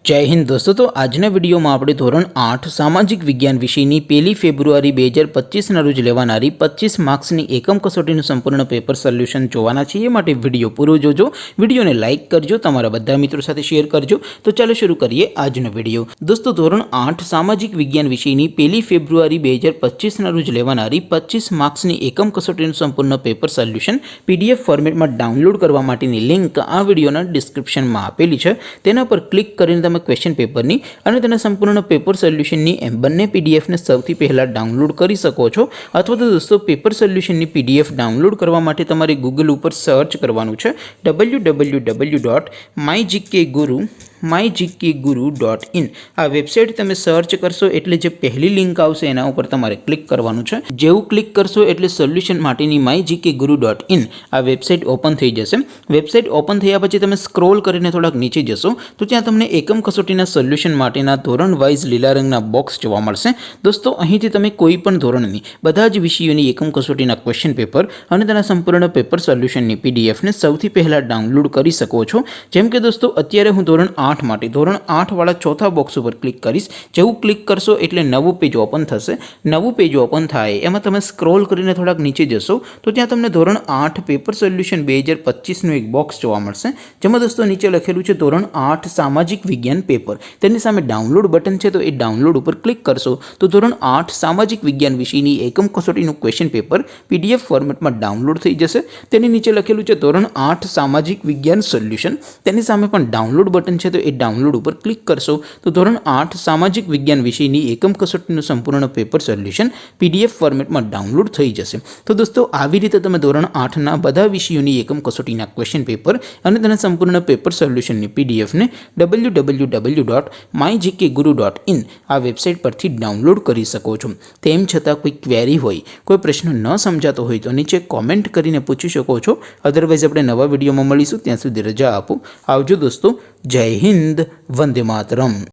जय हिंद दोस्तों। तो आजना वीडियो में આપણે ધોરણ 8 સામાજિક વિજ્ઞાન વિષયની 1 ફેબ્રુઆરી 2025 ના રોજ લેવાનારી 25 માર્ક્સની એકમ કસોટીનું સંપૂર્ણ પેપર સોલ્યુશન જોવાના છીએ। માટે વિડિયો પૂરો જોજો, વિડિયોને લાઈક કરજો, તમારા બધા મિત્રો સાથે શેર કરજો। તો ચાલો શરૂ કરીએ આજનો વિડિયો। દોસ્તો ધોરણ 8 સામાજિક વિજ્ઞાન વિષયની 1 ફેબ્રુઆરી 2025 ના રોજ લેવાનારી 25 માર્ક્સની એકમ કસોટીનું સંપૂર્ણ પેપર સોલ્યુશન PDF ફોર્મેટમાં ડાઉનલોડ કરવા માટેની લિંક આ વિડિયોના ડિસ્ક્રિપ્શનમાં આપેલી છે। તેના પર ક્લિક કરીને क्वेश्चन पेपर नी અને તેના સંપૂર્ણ પેપર સોલ્યુશન ની એમ બંને પીડીએફ ને સૌથી પહેલા ડાઉનલોડ કરી શકો છો। અથવા તો દોસ્તો પેપર સોલ્યુશન ની પીડીએફ ડાઉનલોડ કરવા માટે તમારે ગૂગલ ઉપર સર્ચ કરવાનું છે www.mygkguru.in। આ વેબસાઇટ તમે સર્ચ કરશો એટલે જે પહેલી લિંક આવશે એના ઉપર તમારે ક્લિક કરવાનું છે। જેવું ક્લિક કરશો એટલે સોલ્યુશન માટેની mygkguru.in આ વેબસાઇટ ઓપન થઈ જશે। વેબસાઇટ ઓપન થયા પછી તમે સ્ક્રોલ કરીને થોડાક નીચે જશો તો ત્યાં તમને એકમ કસોટીના સોલ્યુશન માટેના ધોરણ વાઇઝ લીલા રંગના બોક્સ જોવા મળશે। દોસ્તો અહીંથી તમે કોઈ પણ ધોરણની બધા જ વિષયોની એકમ કસોટીના ક્વેશ્ચન પેપર અને તેના સંપૂર્ણ પેપર સોલ્યુશનની પીડીએફ ને સૌથી પહેલા ડાઉનલોડ કરી શકો છો। જેમ કે દોસ્તો અત્યારે હું ધોરણ 8 માટે ધોરણ 8 વાળા ચોથા બોક્સ ઉપર ક્લિક કરીશ। જેવું ક્લિક કરશો એટલે નવું પેજ ઓપન થશે। નવું પેજ ઓપન થાય એમાં તમે સ્ક્રોલ કરીને થોડાક નીચે જશો તો ત્યાં તમને ધોરણ 8 પેપર સોલ્યુશન 2025 નું એક બોક્સ જોવા મળશે। જેમાં દોસ્તો નીચે લખેલું છે ધોરણ 8 સામાજિક વિજ્ઞાન પેપર। તેની સામે ડાઉનલોડ બટન છે તો એ ડાઉનલોડ ઉપર ક્લિક કરશો તો ધોરણ 8 સામાજિક વિજ્ઞાન વિષયની એકમ કસોટીનું ક્વેશ્ચન પેપર PDF ફોર્મેટમાં ડાઉનલોડ થઈ જશે। તેની નીચે લખેલું છે ધોરણ 8 સામાજિક વિજ્ઞાન સોલ્યુશન। તેની સામે પણ ડાઉનલોડ બટન છે તો એ ડાઉનલોડ ઉપર ક્લિક કરશો તો ધોરણ 8 સામાજિક વિજ્ઞાન વિષયની એકમ કસોટીનું સંપૂર્ણ પેપર સોલ્યુશન PDF ફોર્મેટમાં ડાઉનલોડ થઈ જશે। તો દોસ્તો આવી રીતે તમે ધોરણ 8 ના બધા વિષયોની એકમ કસોટીના ક્વેશ્ચન પેપર અને તેના સંપૂર્ણ પેપર સોલ્યુશનની PDF ને www.mygkguru.in આ વેબસાઇટ પરથી ડાઉનલોડ કરી શકો છો। તેમ છતાં કોઈ ક્વેરી હોય, કોઈ પ્રશ્ન ન સમજાતો હોય તો નીચે કોમેન્ટ કરીને પૂછી શકો છો। અધરવાઇઝ આપણે નવા વિડીયોમાં મળીશું, ત્યાં સુધી રજા આપો। આવજો દોસ્તો। જય હિન્દ, વંદે માતરમ।